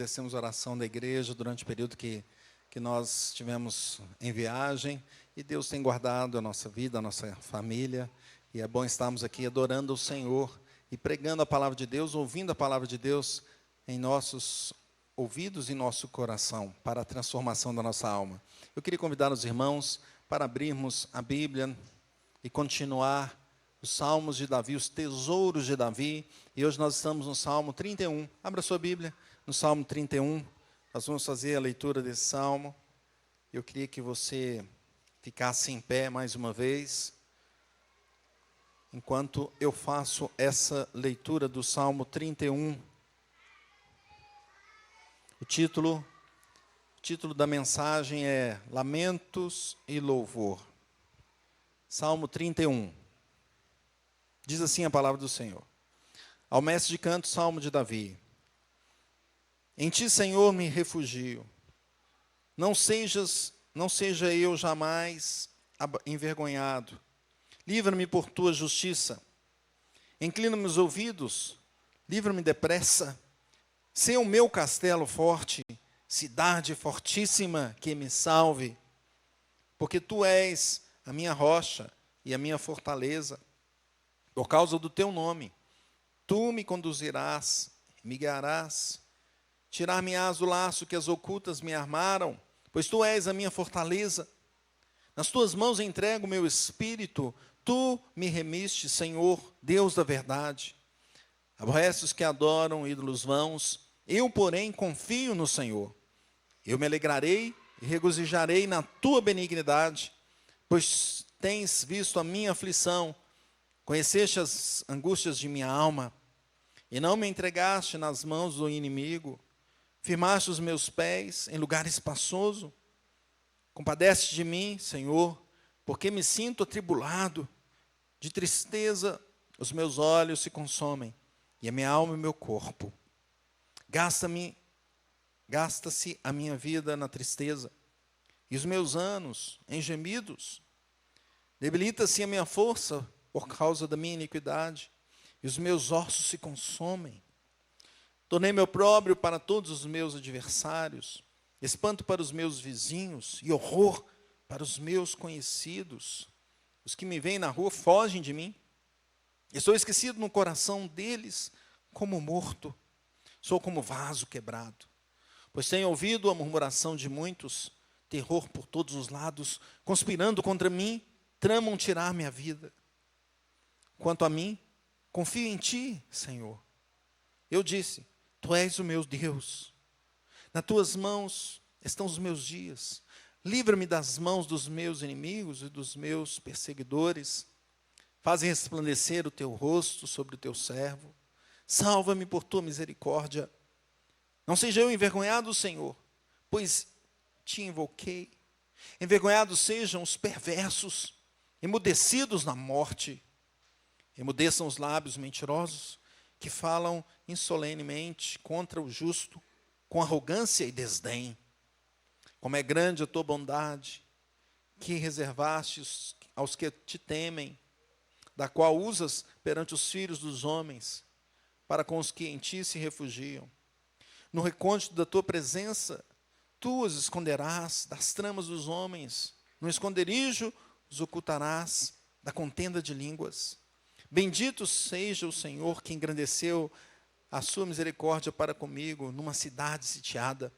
Agradecemos a oração da igreja durante o período que nós estivemos em viagem. E Deus tem guardado a nossa vida, a nossa família. E é bom estarmos aqui adorando o Senhor e pregando a palavra de Deus, ouvindo a palavra de Deus em nossos ouvidos e nosso coração, para a transformação da nossa alma. Eu queria convidar os irmãos para abrirmos a Bíblia e continuar os Salmos de Davi, os tesouros de Davi. E hoje nós estamos no Salmo 31. Abra sua Bíblia, no Salmo 31. Nós vamos fazer a leitura desse Salmo. Eu queria que você ficasse em pé mais uma vez, enquanto eu faço essa leitura do Salmo 31. O título da mensagem é Lamentos e Louvor. Salmo 31. Diz assim a palavra do Senhor. Ao mestre de canto, Salmo de Davi. Em ti, Senhor, me refugio. Não seja eu jamais envergonhado. Livra-me por tua justiça. Inclina-me os ouvidos. Livra-me depressa. Sê o meu castelo forte, cidade fortíssima que me salve. Porque tu és a minha rocha e a minha fortaleza. Por causa do teu nome, tu me conduzirás, me guiarás. Tirar-me-ás do laço que as ocultas me armaram, pois tu és a minha fortaleza. Nas tuas mãos entrego o meu espírito, tu me remiste, Senhor, Deus da verdade. Aborrece os que adoram ídolos vãos, eu, porém, confio no Senhor. Eu me alegrarei e regozijarei na tua benignidade, pois tens visto a minha aflição, conheceste as angústias de minha alma, e não me entregaste nas mãos do inimigo. Firmaste os meus pés em lugar espaçoso. Compadece de mim, Senhor, porque me sinto atribulado. De tristeza os meus olhos se consomem, e a minha alma e o meu corpo. Gasta-se a minha vida na tristeza, e os meus anos em gemidos. Debilita-se a minha força por causa da minha iniquidade, e os meus ossos se consomem. Tornei-me opróbrio para todos os meus adversários, espanto para os meus vizinhos e horror para os meus conhecidos. Os que me veem na rua fogem de mim. Estou esquecido no coração deles como morto. Sou como vaso quebrado, pois tenho ouvido a murmuração de muitos, terror por todos os lados, conspirando contra mim, tramam tirar minha vida. Quanto a mim, confio em ti, Senhor. Eu disse, tu és o meu Deus. Nas tuas mãos estão os meus dias. Livra-me das mãos dos meus inimigos e dos meus perseguidores. Faze resplandecer o teu rosto sobre o teu servo. Salva-me por tua misericórdia. Não seja eu envergonhado, Senhor, pois te invoquei. Envergonhados sejam os perversos, emudecidos na morte. Emudeçam os lábios mentirosos, que falam insolenemente contra o justo, com arrogância e desdém. Como é grande a tua bondade, que reservaste aos que te temem, da qual usas perante os filhos dos homens, para com os que em ti se refugiam. No recôndito da tua presença, tu os esconderás das tramas dos homens, no esconderijo os ocultarás da contenda de línguas. Bendito seja o Senhor que engrandeceu a sua misericórdia para comigo numa cidade sitiada.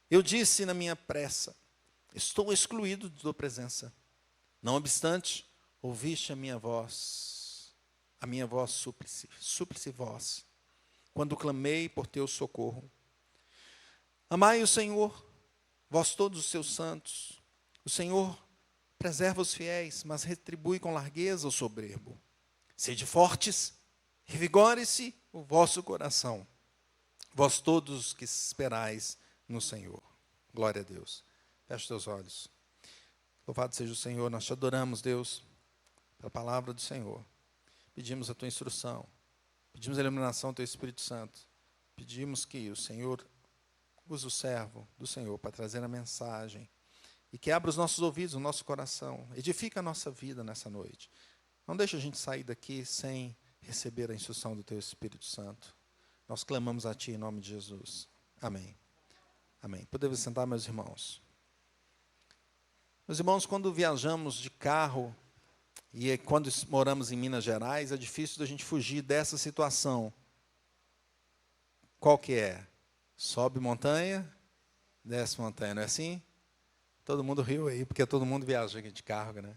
Eu disse na minha pressa, estou excluído de tua presença. Não obstante, ouviste a minha voz súplice voz, quando clamei por teu socorro. Amai o Senhor, vós todos os seus santos. O Senhor preserva os fiéis, mas retribui com largueza o soberbo. Sede fortes, revigore-se o vosso coração, vós todos que esperais no Senhor. Glória a Deus. Feche teus olhos. Louvado seja o Senhor, nós te adoramos, Deus, pela palavra do Senhor. Pedimos a tua instrução, pedimos a iluminação do teu Espírito Santo. Pedimos que o Senhor use o servo do Senhor para trazer a mensagem e que abra os nossos ouvidos, o nosso coração, edifica a nossa vida nessa noite. Não deixa a gente sair daqui sem receber a instrução do teu Espírito Santo. Nós clamamos a ti em nome de Jesus. Amém. Amém. Podemos sentar, meus irmãos. Meus irmãos, quando viajamos de carro e quando moramos em Minas Gerais, é difícil da gente fugir dessa situação. Qual que é? Sobe montanha, desce montanha, não é assim? Todo mundo riu aí, porque todo mundo viaja aqui de carro, né?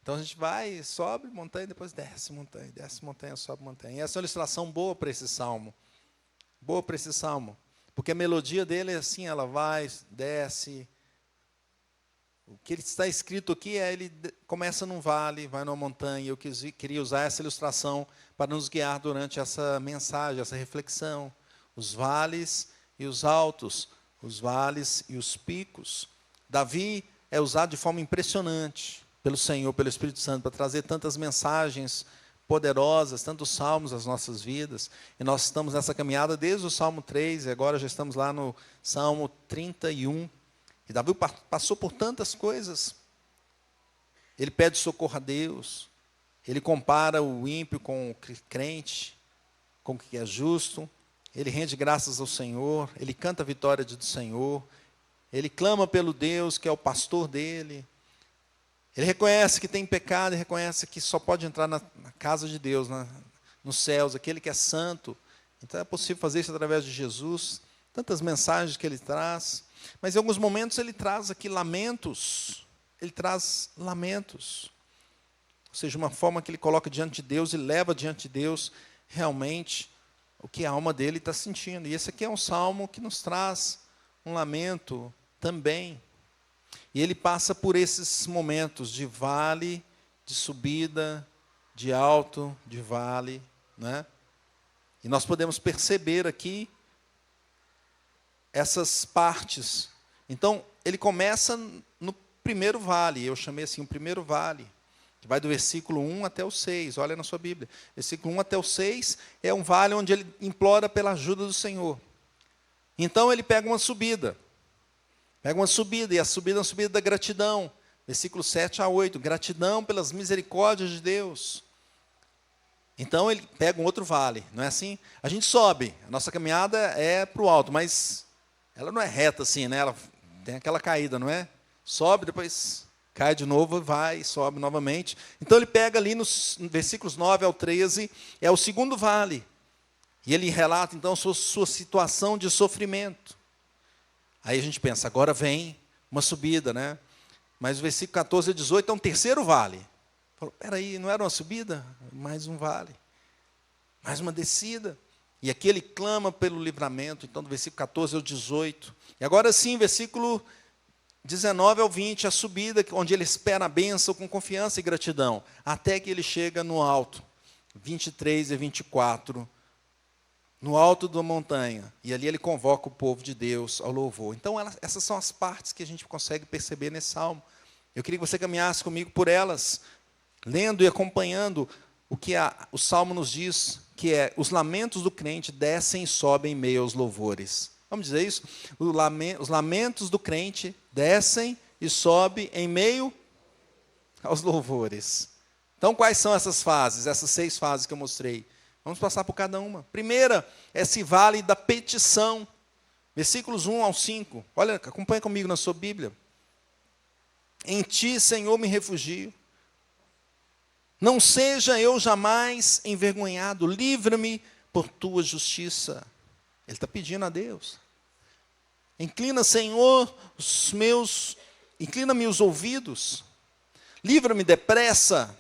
Então a gente vai, sobe montanha, depois desce montanha, sobe montanha. E essa é uma ilustração boa para esse salmo. Boa para esse salmo. Porque a melodia dele é assim, ela vai, desce. O que está escrito aqui é, ele começa num vale, vai numa montanha. Eu queria usar essa ilustração para nos guiar durante essa mensagem, essa reflexão. Os vales e os altos, os vales e os picos. Davi é usado de forma impressionante pelo Senhor, pelo Espírito Santo, para trazer tantas mensagens poderosas, tantos salmos às nossas vidas. E nós estamos nessa caminhada desde o Salmo 3, e agora já estamos lá no Salmo 31. E Davi passou por tantas coisas. Ele pede socorro a Deus. Ele compara o ímpio com o crente, com o que é justo. Ele rende graças ao Senhor. Ele canta a vitória do Senhor. Ele clama pelo Deus que é o pastor dele. Ele reconhece que tem pecado e reconhece que só pode entrar na casa de Deus, nos céus, aquele que é santo. Então é possível fazer isso através de Jesus. Tantas mensagens que ele traz. Mas em alguns momentos ele traz aqui lamentos. Ele traz lamentos. Ou seja, uma forma que ele coloca diante de Deus e leva diante de Deus realmente o que a alma dele está sentindo. E esse aqui é um salmo que nos traz um lamento também. E ele passa por esses momentos de vale, de subida, de alto, de vale, né? E nós podemos perceber aqui essas partes. Então, ele começa no primeiro vale, eu chamei assim o primeiro vale, que vai do versículo 1 até o 6, olha na sua Bíblia. Versículo 1 até o 6 é um vale onde ele implora pela ajuda do Senhor. Então, ele pega uma subida, e a subida é uma subida da gratidão. Versículo 7 a 8, gratidão pelas misericórdias de Deus. Então, ele pega um outro vale, não é assim? A gente sobe, a nossa caminhada é para o alto, mas ela não é reta assim, né? Ela tem aquela caída, não é? Sobe, depois cai de novo, vai, sobe novamente. Então, ele pega ali nos versículos 9 ao 13, é o segundo vale. E ele relata, então, sua situação de sofrimento. Aí a gente pensa, agora vem uma subida, né? Mas o versículo 14 a 18 é um terceiro vale. Falou, peraí, não era uma subida? Mais um vale. Mais uma descida. E aqui ele clama pelo livramento, então do versículo 14 ao 18. E agora sim, versículo 19 ao 20, a subida, onde ele espera a bênção com confiança e gratidão, até que ele chega no alto, 23 e 24, no alto da montanha. E ali ele convoca o povo de Deus ao louvor. Então, essas são as partes que a gente consegue perceber nesse salmo. Eu queria que você caminhasse comigo por elas, lendo e acompanhando o que o salmo nos diz, que é, os lamentos do crente descem e sobem em meio aos louvores. Vamos dizer isso? Os lamentos do crente descem e sobem em meio aos louvores. Então, quais são essas fases, essas 6 fases que eu mostrei? Vamos passar por cada uma. Primeira, esse vale da petição. Versículos 1 ao 5. Olha, acompanha comigo na sua Bíblia. Em ti, Senhor, me refugio. Não seja eu jamais envergonhado. Livra-me por tua justiça. Ele está pedindo a Deus. Inclina, Senhor, inclina-me os ouvidos. Livra-me depressa.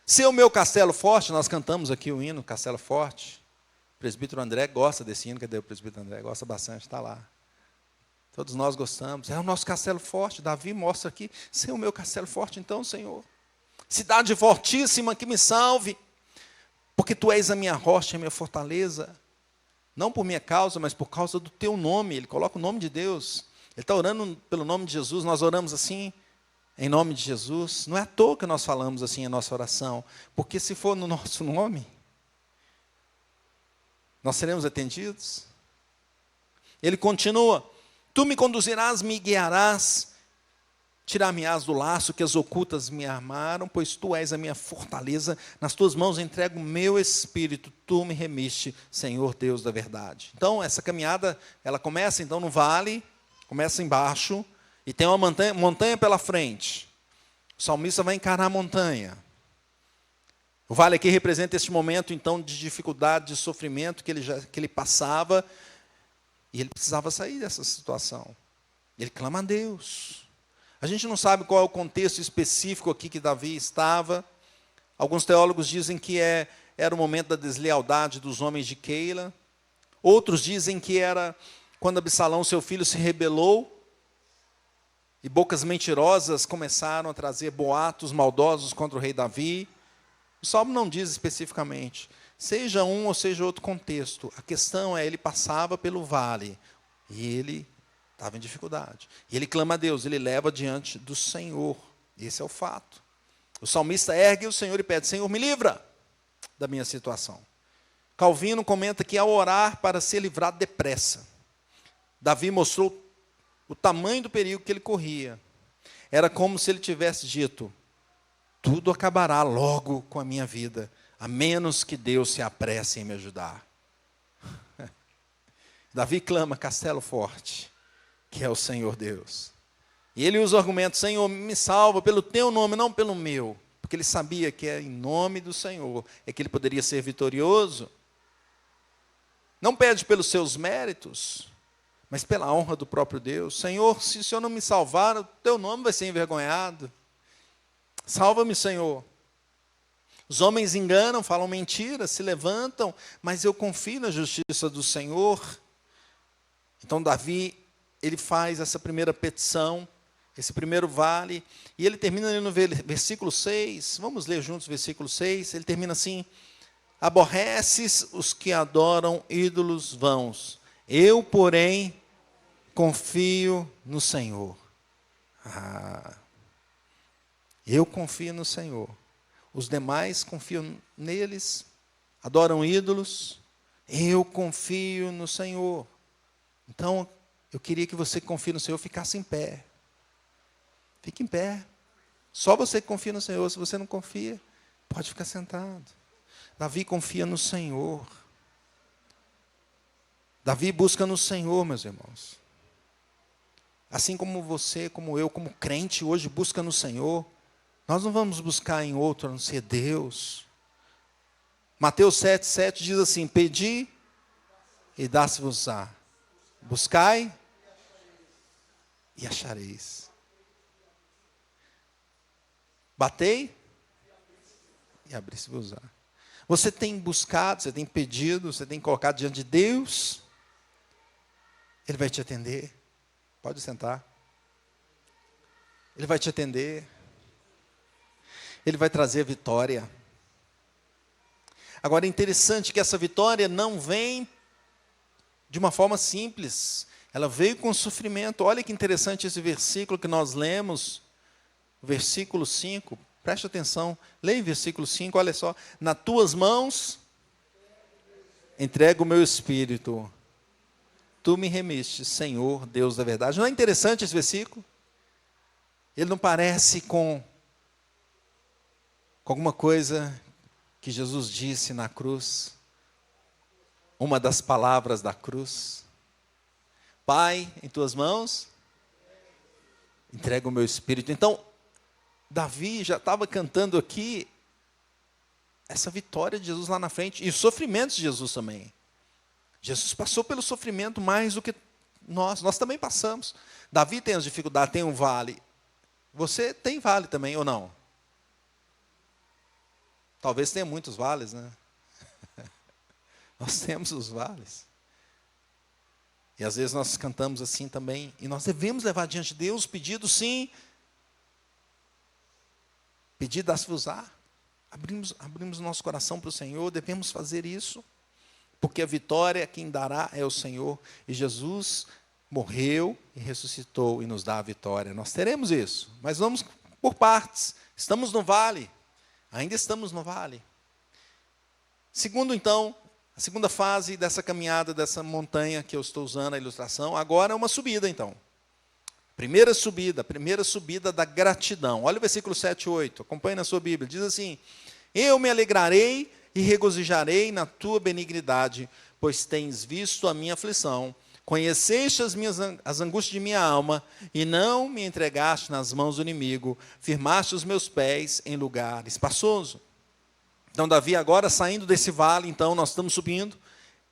Se o meu castelo forte, nós cantamos aqui o hino, Castelo Forte. O presbítero André gosta desse hino, cadê o presbítero André? Gosta bastante, está lá. Todos nós gostamos. É o nosso castelo forte. Davi mostra aqui, se o meu castelo forte, então, Senhor. Cidade fortíssima que me salve, porque tu és a minha rocha, a minha fortaleza. Não por minha causa, mas por causa do teu nome. Ele coloca o nome de Deus. Ele está orando pelo nome de Jesus, nós oramos assim, em nome de Jesus. Não é à toa que nós falamos assim a nossa oração, porque se for no nosso nome, nós seremos atendidos. Ele continua, tu me conduzirás, me guiarás Tirar-me-ás do laço que as ocultas me armaram, pois tu és a minha fortaleza. Nas tuas mãos entrego o meu espírito, tu me remiste, Senhor Deus da verdade. Então, essa caminhada, ela começa então no vale, começa embaixo, e tem uma montanha pela frente. O salmista vai encarar a montanha. O vale aqui representa este momento, então, de dificuldade, de sofrimento que ele passava, e ele precisava sair dessa situação. Ele clama a Deus. A gente não sabe qual é o contexto específico aqui que Davi estava. Alguns teólogos dizem que era o momento da deslealdade dos homens de Keila. Outros dizem que era quando Absalão, seu filho, se rebelou, e bocas mentirosas começaram a trazer boatos maldosos contra o rei Davi. O salmo não diz especificamente. Seja um ou seja outro contexto, a questão é, ele passava pelo vale, e ele estava em dificuldade. E ele clama a Deus, ele leva diante do Senhor. Esse é o fato. O salmista ergue o Senhor e pede, Senhor, me livra da minha situação. Calvino comenta que ao orar para ser livrado depressa, Davi mostrou o tamanho do perigo que ele corria. Era como se ele tivesse dito, tudo acabará logo com a minha vida, a menos que Deus se apresse em me ajudar. Davi clama, castelo forte, que é o Senhor Deus. E ele usa o argumento, Senhor, me salva pelo teu nome, não pelo meu. Porque ele sabia que é em nome do Senhor é que ele poderia ser vitorioso. Não pede pelos seus méritos, mas pela honra do próprio Deus. Senhor, se o Senhor não me salvar, o teu nome vai ser envergonhado. Salva-me, Senhor. Os homens enganam, falam mentiras, se levantam, mas eu confio na justiça do Senhor. Então Davi, ele faz essa primeira petição, esse primeiro vale, e ele termina ali no versículo 6, vamos ler juntos o versículo 6, ele termina assim, aborreces os que adoram ídolos vãos, eu, porém, confio no Senhor. Eu confio no Senhor. Os demais confiam neles, adoram ídolos, eu confio no Senhor. Então, eu queria que você que confia no Senhor ficasse em pé. Fique em pé. Só você que confia no Senhor. Se você não confia, pode ficar sentado. Davi confia no Senhor. Davi busca no Senhor, meus irmãos. Assim como você, como eu, como crente, hoje busca no Senhor, nós não vamos buscar em outro a não ser Deus. Mateus 7,7 diz assim, pedi e dá-se-vos-á. Buscai e achareis. Batei e abri-se-vos-á. Você tem buscado, você tem pedido, você tem colocado diante de Deus, Ele vai te atender. Pode sentar. Ele vai te atender. Ele vai trazer vitória. Agora é interessante que essa vitória não vem de uma forma simples. Ela veio com sofrimento. Olha que interessante esse versículo que nós lemos. Versículo 5. Preste atenção. Leia o versículo 5. Olha só. Nas tuas mãos entrego o meu espírito. Tu me remiste, Senhor, Deus da verdade. Não é interessante esse versículo? Ele não parece com alguma coisa que Jesus disse na cruz, uma das palavras da cruz. Pai, em tuas mãos, entrega o meu espírito. Então, Davi já estava cantando aqui essa vitória de Jesus lá na frente, e os sofrimentos de Jesus também. Jesus passou pelo sofrimento mais do que nós também passamos. Davi tem as dificuldades, tem um vale. Você tem vale também, ou não? Talvez tenha muitos vales, né? Nós temos os vales. E às vezes nós cantamos assim também. E nós devemos levar diante de Deus pedido, sim. Pedir, dá-se-vos-á. Abrimos nosso coração para o Senhor, devemos fazer isso. Porque a vitória quem dará é o Senhor. E Jesus morreu e ressuscitou e nos dá a vitória. Nós teremos isso. Mas vamos por partes. Estamos no vale. Ainda estamos no vale. Segundo, então, a segunda fase dessa caminhada, dessa montanha que eu estou usando a ilustração, agora é uma subida, então. A primeira subida da gratidão. Olha o versículo 7 e 8, acompanhe na sua Bíblia. Diz assim: eu me alegrarei e regozijarei na tua benignidade, pois tens visto a minha aflição, conheceste as angústias de minha alma, e não me entregaste nas mãos do inimigo, firmaste os meus pés em lugar espaçoso. Então, Davi agora saindo desse vale, então nós estamos subindo,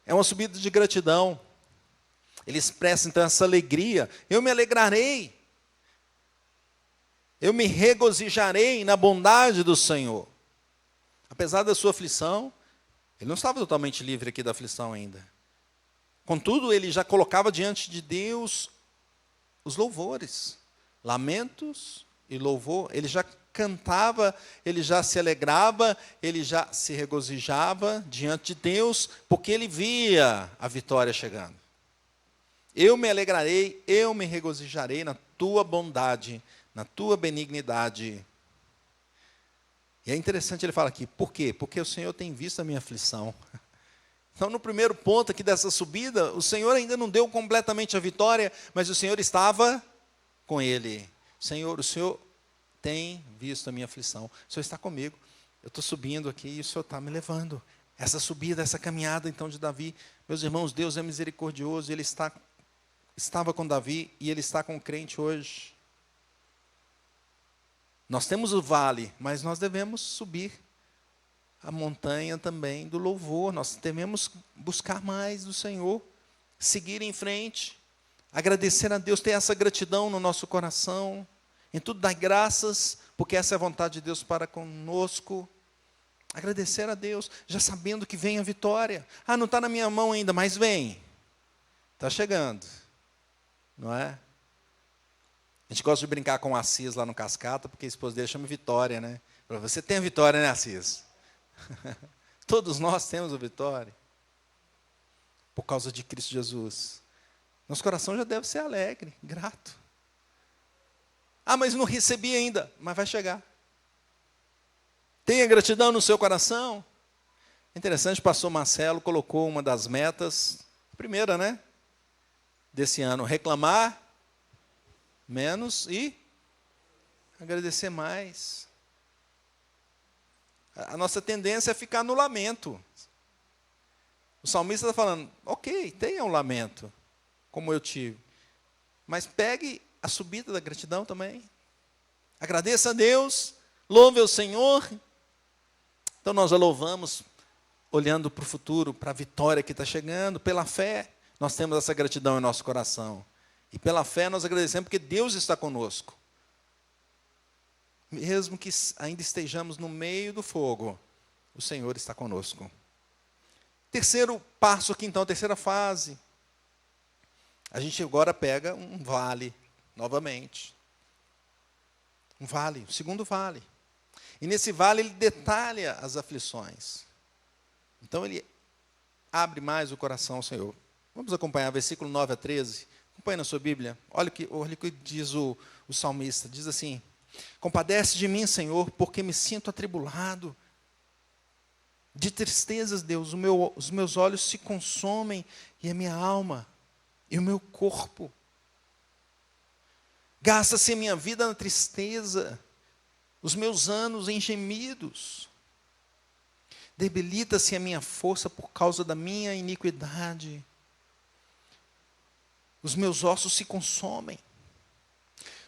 é uma subida de gratidão. Ele expressa então essa alegria. Eu me alegrarei, eu me regozijarei na bondade do Senhor. Apesar da sua aflição, ele não estava totalmente livre aqui da aflição ainda. Contudo, ele já colocava diante de Deus os louvores, lamentos e louvor. Ele já cantava, ele já se alegrava, ele já se regozijava diante de Deus, porque ele via a vitória chegando. Eu me alegrarei, eu me regozijarei na tua bondade, na tua benignidade. E é interessante ele falar aqui, por quê? Porque o Senhor tem visto a minha aflição. Então, no primeiro ponto aqui dessa subida, o Senhor ainda não deu completamente a vitória, mas o Senhor estava com ele. Senhor, o Senhor tem visto a minha aflição. O Senhor está comigo. Eu estou subindo aqui e o Senhor está me levando. Essa subida, essa caminhada então de Davi. Meus irmãos, Deus é misericordioso, Ele estava com Davi e Ele está com o crente hoje. Nós temos o vale, mas nós devemos subir a montanha também do louvor. Nós devemos buscar mais do Senhor, seguir em frente, agradecer a Deus, ter essa gratidão no nosso coração, em tudo dar graças, porque essa é a vontade de Deus para conosco. Agradecer a Deus, já sabendo que vem a vitória. Ah, não está na minha mão ainda, mas vem. Está chegando, não é? A gente gosta de brincar com o Assis lá no Cascata, porque a esposa dele chama Vitória, né? Para você tem a vitória, né, Assis? Todos nós temos a vitória. Por causa de Cristo Jesus. Nosso coração já deve ser alegre, grato. Ah, mas não recebi ainda. Mas vai chegar. Tenha gratidão no seu coração. Interessante, o pastor Marcelo colocou uma das metas, a primeira, né? Desse ano, reclamar menos e agradecer mais. A nossa tendência é ficar no lamento. O salmista está falando, ok, tenha um lamento, como eu tive. Mas pegue a subida da gratidão também. Agradeça a Deus, louve ao Senhor. Então nós já louvamos, olhando para o futuro, para a vitória que está chegando, pela fé. Nós temos essa gratidão em nosso coração. E pela fé nós agradecemos porque Deus está conosco. Mesmo que ainda estejamos no meio do fogo, o Senhor está conosco. Terceiro passo aqui então, terceira fase. A gente agora pega um vale, novamente. Um vale, o segundo vale. E nesse vale ele detalha as aflições. Então ele abre mais o coração ao Senhor. Vamos acompanhar versículo 9 a 13. Acompanhe na sua Bíblia. Olha o que diz o salmista. Diz assim: compadece de mim, Senhor, porque me sinto atribulado. De tristezas, Deus, os meus olhos se consomem, e a minha alma, e o meu corpo. Gasta-se a minha vida na tristeza, os meus anos em gemidos. Debilita-se a minha força por causa da minha iniquidade. Os meus ossos se consomem.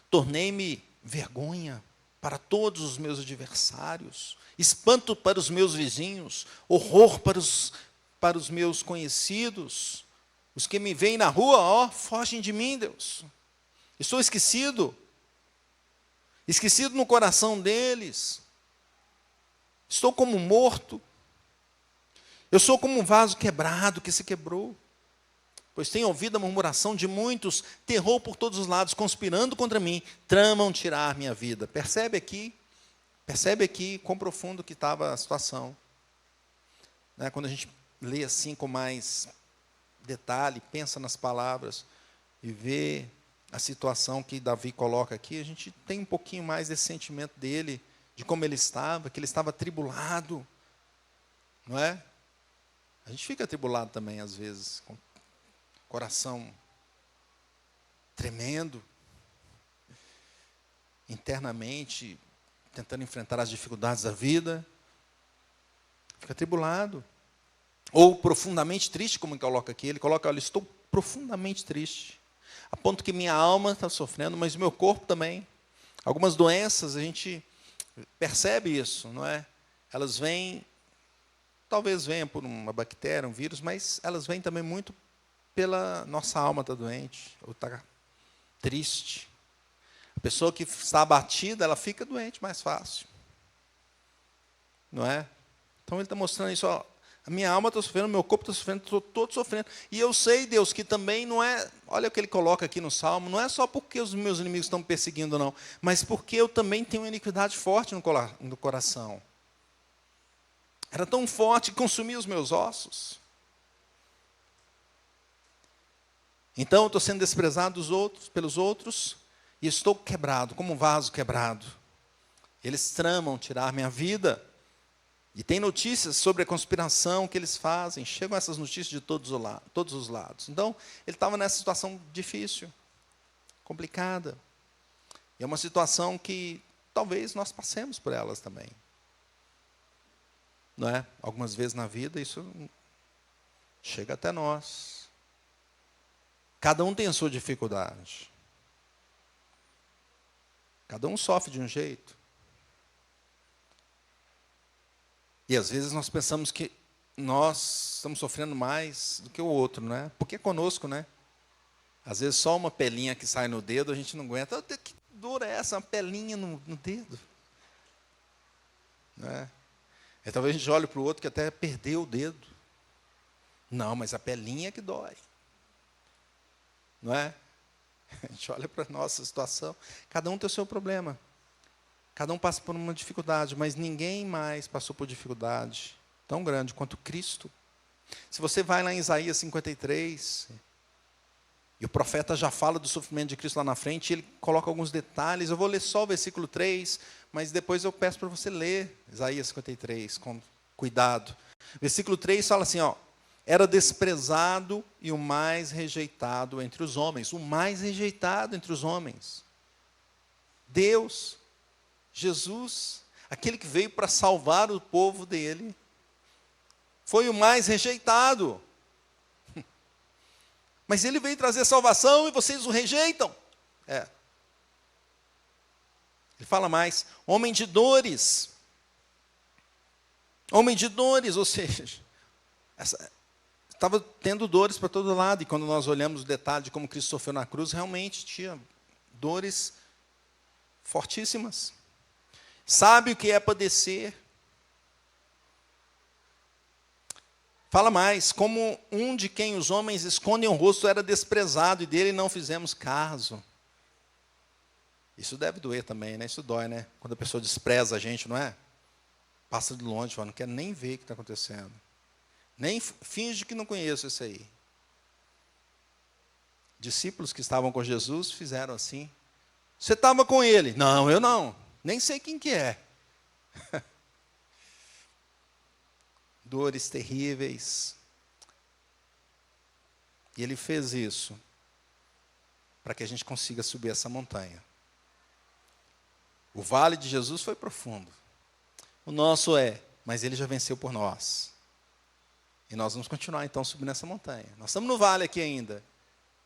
Tornei-me vergonha para todos os meus adversários, espanto para os meus vizinhos, horror para os meus conhecidos. Os que me veem na rua, ó, fogem de mim, Deus. Estou esquecido no coração deles. Estou como morto. Eu sou como um vaso quebrado que se quebrou. Pois tenho ouvido a murmuração de muitos, terror por todos os lados, conspirando contra mim, tramam tirar minha vida. Percebe aqui quão profundo que estava a situação. Né? Quando a gente lê assim com mais detalhe, pensa nas palavras e vê a situação que Davi coloca aqui, a gente tem um pouquinho mais desse sentimento dele, de como ele estava, que ele estava atribulado. Não é? A gente fica atribulado também, às vezes, com coração tremendo. internamente, tentando enfrentar as dificuldades da vida, fica atribulado. Ou profundamente triste, como ele coloca aqui. Ele coloca, olha, estou profundamente triste, a ponto que minha alma está sofrendo, mas o meu corpo também. Algumas doenças, a gente percebe isso, não é? Elas vêm, talvez venham por uma bactéria, um vírus, mas elas vêm também muito pela nossa alma está doente, ou está triste. A pessoa que está abatida, ela fica doente mais fácil. Não é? Então ele está mostrando isso, ó, a minha alma está sofrendo, o meu corpo está sofrendo, estou todo sofrendo. E eu sei, Deus, que também não é, olha o que ele coloca aqui no Salmo, não é só porque os meus inimigos estão me perseguindo, não, mas porque eu também tenho uma iniquidade forte no coração. Era tão forte que consumia os meus ossos. Então eu estou sendo desprezado pelos outros, e estou quebrado, como um vaso quebrado. Eles tramam tirar minha vida. E tem notícias sobre a conspiração que eles fazem. Chegam essas notícias de todos os lados. Então, ele estava nessa situação difícil, complicada. E é uma situação que talvez nós passemos por elas também. Não é? Algumas vezes na vida isso chega até nós. Cada um tem a sua dificuldade. Cada um sofre de um jeito. E às vezes nós pensamos que nós estamos sofrendo mais do que o outro, né? Porque é conosco, né? Às vezes só uma pelinha que sai no dedo, a gente não aguenta. Que dor é essa, uma pelinha no dedo? Né? E talvez a gente olhe para o outro que até perdeu o dedo. Não, mas a pelinha que dói. Não é? A gente olha para a nossa situação. Cada um tem o seu problema. Cada um passa por uma dificuldade, mas ninguém mais passou por dificuldade tão grande quanto Cristo. Se você vai lá em Isaías 53, e o profeta já fala do sofrimento de Cristo lá na frente, ele coloca alguns detalhes. Eu vou ler só o versículo 3, mas depois eu peço para você ler Isaías 53, com cuidado. Versículo 3 fala assim, ó, era desprezado e o mais rejeitado entre os homens. O mais rejeitado entre os homens. Deus, Jesus, aquele que veio para salvar o povo dele, foi o mais rejeitado. Mas ele veio trazer salvação e vocês o rejeitam. É. Ele fala mais, homem de dores. Homem de dores, ou seja, estava tendo dores para todo lado. E quando nós olhamos o detalhe de como Cristo sofreu na cruz, realmente tinha dores fortíssimas. Sabe o que é padecer. Fala mais, como um de quem os homens escondem o rosto era desprezado, e dele não fizemos caso. Isso deve doer também, né? Isso dói, né? Quando a pessoa despreza a gente, não é? Passa de longe, não quer nem ver o que está acontecendo. Nem finge que não conheço isso aí. Discípulos que estavam com Jesus fizeram assim. Você estava com ele? Não, eu não. Nem sei quem que é. Dores terríveis. E ele fez isso para que a gente consiga subir essa montanha. O vale de Jesus foi profundo. O nosso mas ele já venceu por nós. E nós vamos continuar então subindo essa montanha. Nós estamos no vale aqui ainda.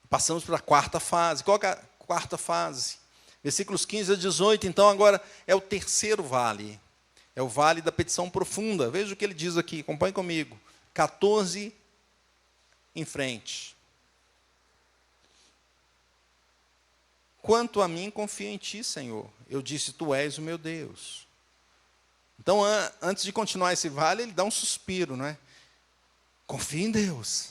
Passamos para a quarta fase. Qual que é a quarta fase? Versículos 15 a 18, então agora é o terceiro vale. É o vale da petição profunda. Veja o que ele diz aqui, acompanhe comigo. 14 em frente. Quanto a mim, confio em ti, Senhor. Eu disse, tu és o meu Deus. Então, antes de continuar esse vale, ele dá um suspiro, não é? Confia em Deus.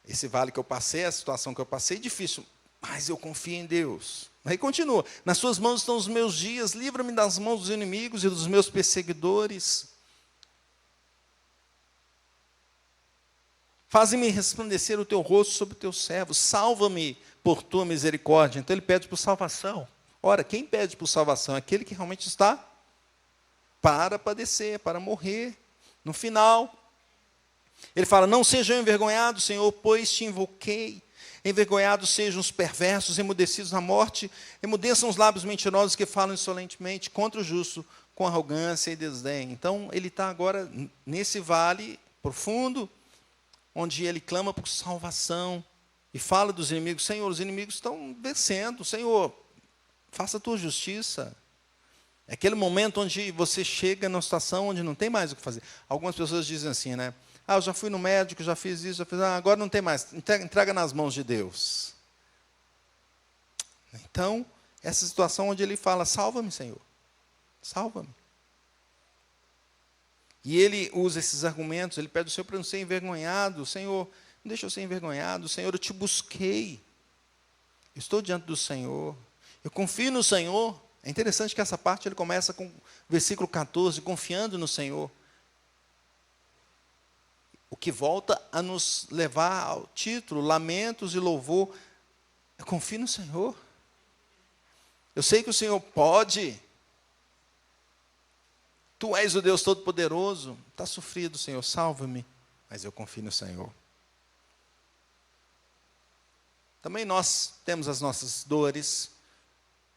Esse vale que eu passei, a situação que eu passei, difícil. Mas eu confio em Deus. Aí continua. Nas suas mãos estão os meus dias. Livra-me das mãos dos inimigos e dos meus perseguidores. Faze-me resplandecer o teu rosto sobre o teu servo. Salva-me por tua misericórdia. Então ele pede por salvação. Ora, quem pede por salvação é aquele que realmente está para padecer, para morrer. No final, ele fala, não sejam envergonhados, Senhor, pois te invoquei. Envergonhados sejam os perversos, emudecidos na morte, emudeçam os lábios mentirosos que falam insolentemente contra o justo, com arrogância e desdém. Então, ele está agora nesse vale profundo, onde ele clama por salvação, e fala dos inimigos: Senhor, os inimigos estão vencendo, Senhor, faça a tua justiça. É aquele momento onde você chega numa situação onde não tem mais o que fazer. Algumas pessoas dizem assim, né? Eu já fui no médico, já fiz isso, já fiz... agora não tem mais. Entrega nas mãos de Deus. Então, essa situação onde ele fala: salva-me, Senhor. Salva-me. E ele usa esses argumentos, ele pede ao Senhor para não ser envergonhado. Senhor, não deixa eu ser envergonhado. Senhor, eu te busquei. Eu estou diante do Senhor. Eu confio no Senhor. É interessante que essa parte ele começa com o versículo 14, confiando no Senhor. O que volta a nos levar ao título, lamentos e louvor. Eu confio no Senhor. Eu sei que o Senhor pode. Tu és o Deus Todo-Poderoso. Está sofrido, Senhor, salva-me. Mas eu confio no Senhor. Também nós temos as nossas dores.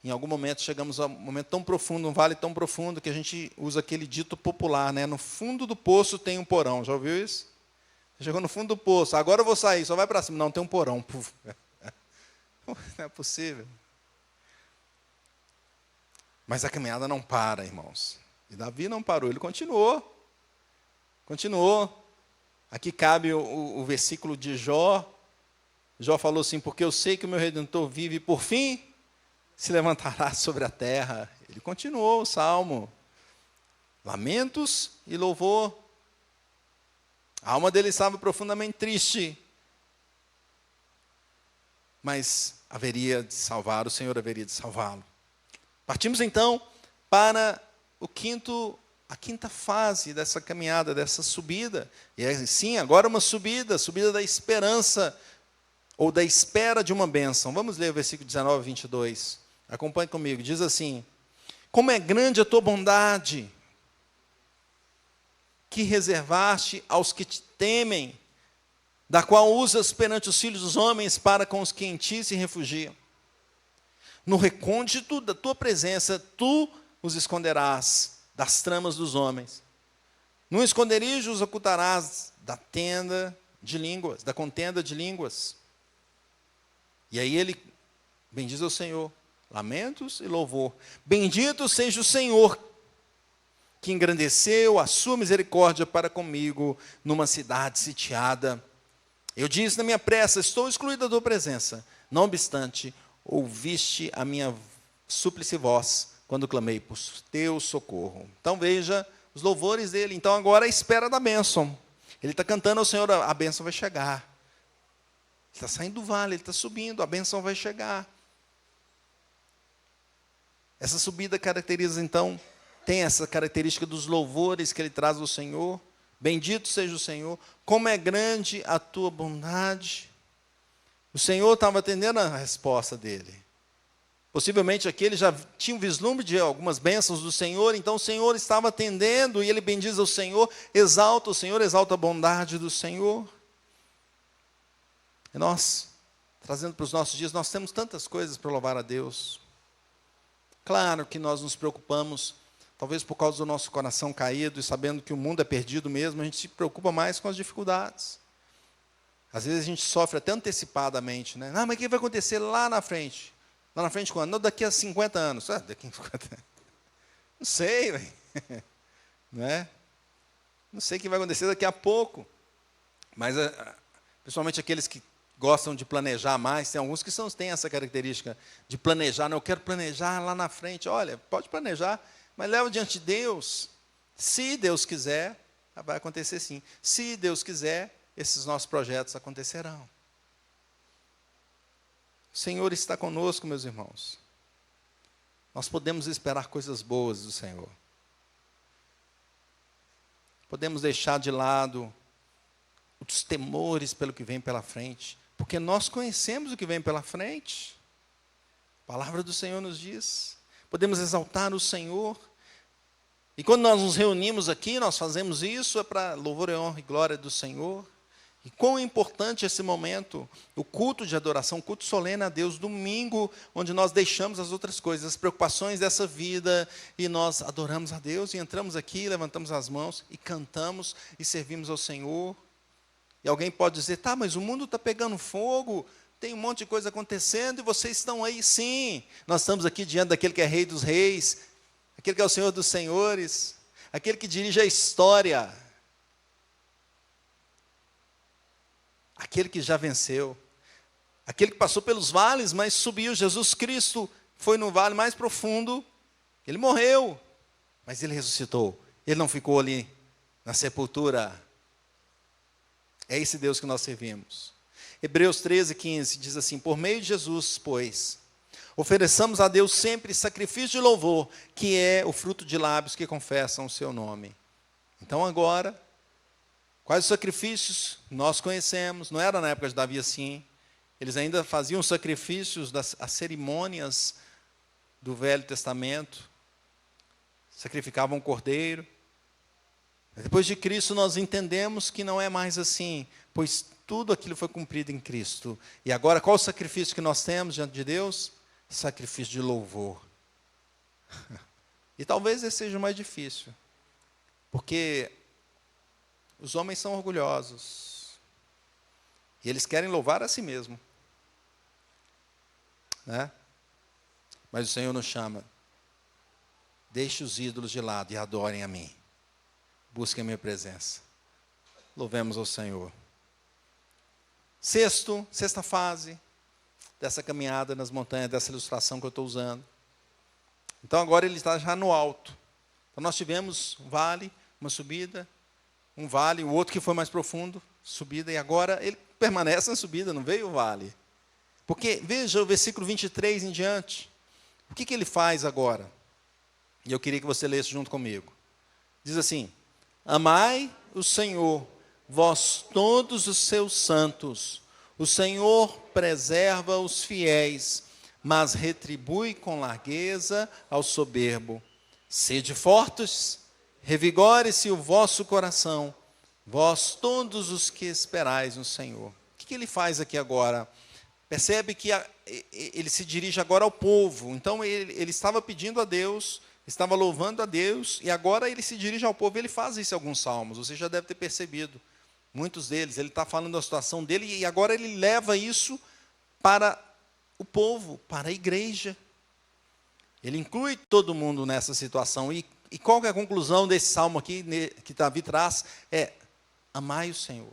Em algum momento chegamos a um momento tão profundo, um vale tão profundo, que a gente usa aquele dito popular, né? No fundo do poço tem um porão. Já ouviu isso? Chegou no fundo do poço, agora eu vou sair, só vai para cima. Não, tem um porão. Não é possível. Mas a caminhada não para, irmãos. E Davi não parou, ele continuou. Continuou. Aqui cabe o versículo de Jó. Jó falou assim: porque eu sei que o meu Redentor vive e por fim se levantará sobre a terra. Ele continuou o salmo. Lamentos e louvor. A alma dele estava profundamente triste. Mas haveria de salvar, o Senhor haveria de salvá-lo. Partimos então para a quinta fase dessa caminhada, dessa subida. E é sim, agora uma subida da esperança, ou da espera de uma bênção. Vamos ler o versículo 19 e 22. Acompanhe comigo. Diz assim: como é grande a tua bondade, que reservaste aos que te temem, da qual usas perante os filhos dos homens para com os que em ti se refugiam. No recôndito da tua presença, tu os esconderás das tramas dos homens. No esconderijo os ocultarás da contenda de línguas. E aí ele bendiz ao Senhor. Lamentos e louvor. Bendito seja o Senhor, que engrandeceu a sua misericórdia para comigo numa cidade sitiada. Eu disse na minha pressa: estou excluído da tua presença. Não obstante, ouviste a minha súplice voz, quando clamei por teu socorro. Então veja os louvores dele. Então agora a espera da bênção. Ele está cantando ao Senhor: a bênção vai chegar. Ele está saindo do vale, ele está subindo, a bênção vai chegar. Essa subida caracteriza, então, tem essa característica dos louvores que ele traz ao Senhor. Bendito seja o Senhor. Como é grande a tua bondade. O Senhor estava atendendo a resposta dele. Possivelmente aqui ele já tinha um vislumbre de algumas bênçãos do Senhor, então o Senhor estava atendendo, e ele bendiz ao Senhor, exalta o Senhor, exalta a bondade do Senhor. E nós, trazendo para os nossos dias, nós temos tantas coisas para louvar a Deus. Claro que nós nos preocupamos, talvez por causa do nosso coração caído, e sabendo que o mundo é perdido mesmo, a gente se preocupa mais com as dificuldades. Às vezes a gente sofre até antecipadamente, né? Mas o que vai acontecer lá na frente? Lá na frente quando? Não, daqui a 50 anos. Daqui a 50 anos. Não sei, velho. Não é? Não sei o que vai acontecer daqui a pouco. Mas, principalmente aqueles que gostam de planejar mais, tem alguns que têm essa característica de planejar. Não, eu quero planejar lá na frente. Olha, pode planejar, mas leva diante de Deus. Se Deus quiser, vai acontecer sim. Se Deus quiser, esses nossos projetos acontecerão. O Senhor está conosco, meus irmãos. Nós podemos esperar coisas boas do Senhor. Podemos deixar de lado os temores pelo que vem pela frente, porque nós conhecemos o que vem pela frente. A palavra do Senhor nos diz. Podemos exaltar o Senhor. E quando nós nos reunimos aqui, nós fazemos isso, é para louvor e honra e glória do Senhor. E quão é importante esse momento, o culto de adoração, o culto solene a Deus, domingo, onde nós deixamos as outras coisas, as preocupações dessa vida, e nós adoramos a Deus, e entramos aqui, levantamos as mãos, e cantamos, e servimos ao Senhor. E alguém pode dizer, tá, mas o mundo está pegando fogo, tem um monte de coisa acontecendo, e vocês estão aí, sim. Nós estamos aqui diante daquele que é Rei dos Reis, aquele que é o Senhor dos Senhores, aquele que dirige a história, aquele que já venceu, aquele que passou pelos vales, mas subiu. Jesus Cristo foi no vale mais profundo, ele morreu, mas ele ressuscitou, ele não ficou ali na sepultura. É esse Deus que nós servimos. Hebreus 13:15 diz assim, por meio de Jesus, pois, ofereçamos a Deus sempre sacrifício de louvor, que é o fruto de lábios que confessam o seu nome. Então agora, quais os sacrifícios nós conhecemos? Não era na época de Davi assim. Eles ainda faziam sacrifícios, as cerimônias do Velho Testamento. Sacrificavam um cordeiro. Depois de Cristo nós entendemos que não é mais assim, pois tudo aquilo foi cumprido em Cristo. E agora qual o sacrifício que nós temos diante de Deus? Sacrifício de louvor. E talvez esse seja o mais difícil, porque os homens são orgulhosos, e eles querem louvar a si mesmo, né? Mas o Senhor nos chama, deixe os ídolos de lado e adorem a mim, busquem a minha presença, louvemos ao Senhor. Sexta fase dessa caminhada nas montanhas, dessa ilustração que eu estou usando. Então agora ele está já no alto. Então nós tivemos um vale, uma subida, um vale, o outro que foi mais profundo, subida, e agora ele permanece na subida, não veio o vale. Porque, veja o versículo 23 em diante, o que ele faz agora? E eu queria que você lesse junto comigo. Diz assim, amai o Senhor, vós todos os seus santos, o Senhor preserva os fiéis, mas retribui com largueza ao soberbo. Sede fortes, revigore-se o vosso coração, vós todos os que esperais no Senhor. O que ele faz aqui agora? Percebe que ele se dirige agora ao povo. Então ele estava pedindo a Deus, estava louvando a Deus, e agora ele se dirige ao povo. Ele faz isso em alguns salmos, você já deve ter percebido. Muitos deles, ele está falando da situação dele, e agora ele leva isso para o povo, para a igreja. Ele inclui todo mundo nessa situação. E qual que é a conclusão desse salmo aqui, que Davi traz? É, amai o Senhor.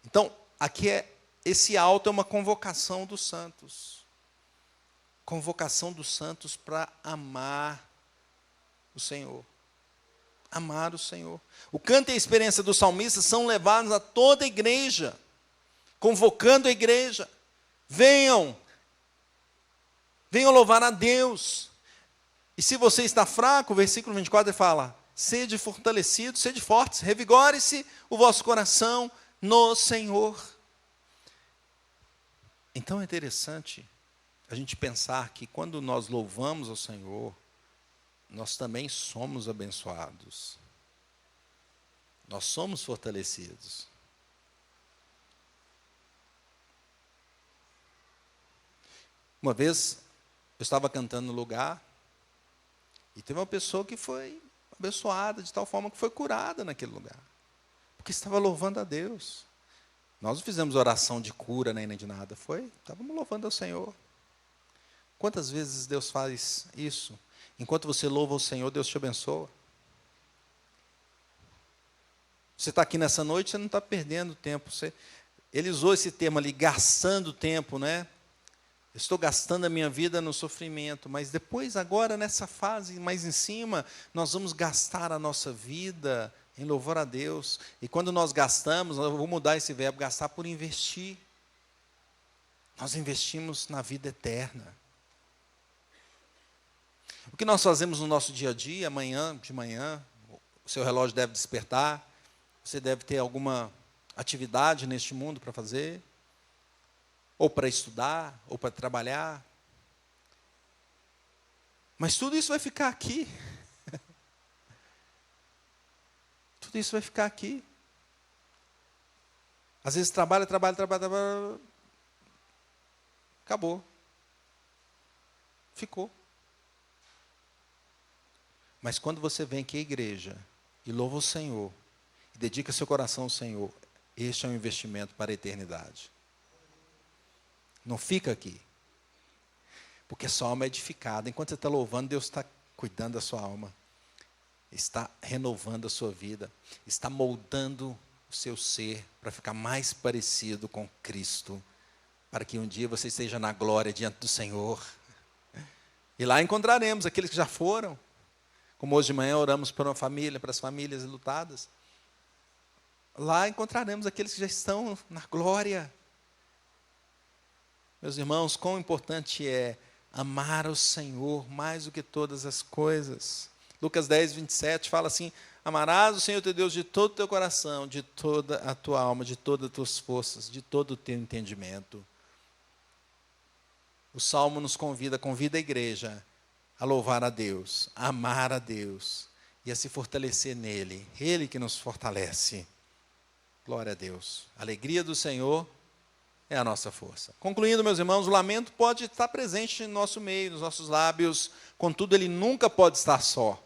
Então, aqui esse alto é uma convocação dos santos. Convocação dos santos para amar o Senhor. Amar o Senhor. O canto e a experiência dos salmistas são levados a toda a igreja, convocando a igreja. Venham louvar a Deus. E se você está fraco, o versículo 24 ele fala, sede fortalecidos, sede fortes, revigore-se o vosso coração no Senhor. Então é interessante a gente pensar que quando nós louvamos ao Senhor, nós também somos abençoados. Nós somos fortalecidos. Uma vez, eu estava cantando no lugar, e teve uma pessoa que foi abençoada, de tal forma que foi curada naquele lugar. Porque estava louvando a Deus. Nós não fizemos oração de cura nem de nada, estávamos louvando ao Senhor. Quantas vezes Deus faz isso? Enquanto você louva o Senhor, Deus te abençoa. Você está aqui nessa noite, você não está perdendo tempo. Ele usou esse termo ali, gastando tempo, né? Estou gastando a minha vida no sofrimento, mas depois, agora, nessa fase mais em cima, nós vamos gastar a nossa vida em louvor a Deus. E quando nós gastamos, eu vou mudar esse verbo, gastar por investir. Nós investimos na vida eterna. O que nós fazemos no nosso dia a dia, de manhã, o seu relógio deve despertar, você deve ter alguma atividade neste mundo para fazer, ou para estudar, ou para trabalhar. Mas tudo isso vai ficar aqui. Tudo isso vai ficar aqui. Às vezes trabalha, acabou. Ficou. Mas quando você vem aqui à igreja e louva o Senhor, e dedica seu coração ao Senhor, este é um investimento para a eternidade. Não fica aqui. Porque sua alma é edificada. Enquanto você está louvando, Deus está cuidando da sua alma. Está renovando a sua vida. Está moldando o seu ser para ficar mais parecido com Cristo. Para que um dia você esteja na glória diante do Senhor. E lá encontraremos aqueles que já foram. Como hoje de manhã oramos por uma família, para as famílias lutadas. Lá encontraremos aqueles que já estão na glória. Meus irmãos, quão importante é amar o Senhor mais do que todas as coisas. Lucas 10, 27 fala assim: amarás o Senhor teu Deus de todo o teu coração, de toda a tua alma, de todas as tuas forças, de todo o teu entendimento. O Salmo nos convida a igreja a louvar a Deus, a amar a Deus e a se fortalecer nele. Ele que nos fortalece. Glória a Deus. A alegria do Senhor é a nossa força. Concluindo, meus irmãos, o lamento pode estar presente no nosso meio, nos nossos lábios, contudo, ele nunca pode estar só.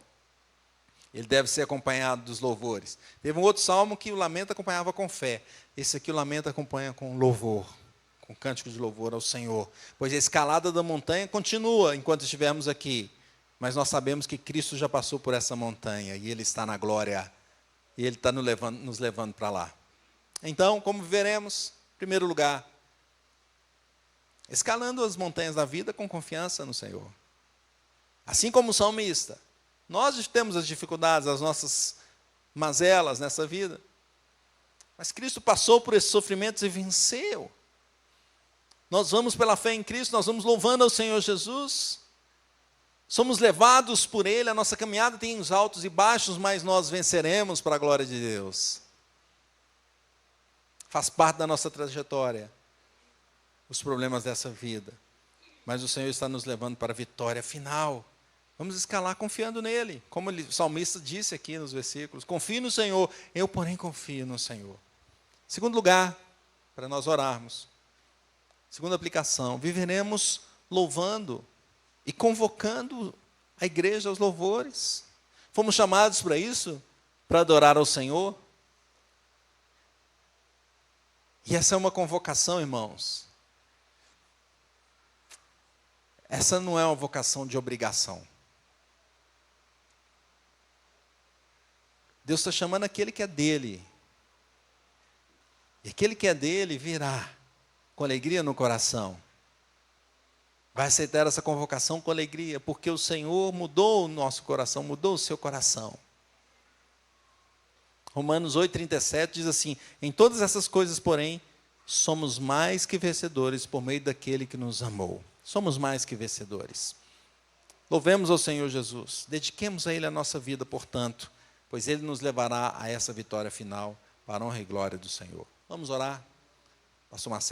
Ele deve ser acompanhado dos louvores. Teve um outro salmo que o lamento acompanhava com fé. Esse aqui o lamento acompanha com louvor, com cântico de louvor ao Senhor. Pois a escalada da montanha continua enquanto estivermos aqui. Mas nós sabemos que Cristo já passou por essa montanha e Ele está na glória. E Ele está nos levando para lá. Então, como viveremos? Em primeiro lugar, escalando as montanhas da vida com confiança no Senhor. Assim como o salmista, nós temos as dificuldades, as nossas mazelas nessa vida. Mas Cristo passou por esses sofrimentos e venceu. Nós vamos pela fé em Cristo, nós vamos louvando ao Senhor Jesus. Somos levados por Ele, a nossa caminhada tem os altos e baixos, mas nós venceremos para a glória de Deus. Faz parte da nossa trajetória, os problemas dessa vida. Mas o Senhor está nos levando para a vitória final. Vamos escalar confiando nele. Como o salmista disse aqui nos versículos. Confie no Senhor, eu porém confio no Senhor. Segundo lugar, para nós orarmos. Segunda aplicação, viveremos louvando e convocando a igreja aos louvores. Fomos chamados para isso, para adorar ao Senhor. E essa é uma convocação, irmãos. Essa não é uma vocação de obrigação. Deus está chamando aquele que é dele. E aquele que é dele virá com alegria no coração. Vai aceitar essa convocação com alegria, porque o Senhor mudou o nosso coração, mudou o seu coração. Romanos 8,37 diz assim: em todas essas coisas, porém, somos mais que vencedores por meio daquele que nos amou. Somos mais que vencedores. Louvemos ao Senhor Jesus. Dediquemos a Ele a nossa vida, portanto, pois Ele nos levará a essa vitória final para a honra e glória do Senhor. Vamos orar? Pastor Marcelo.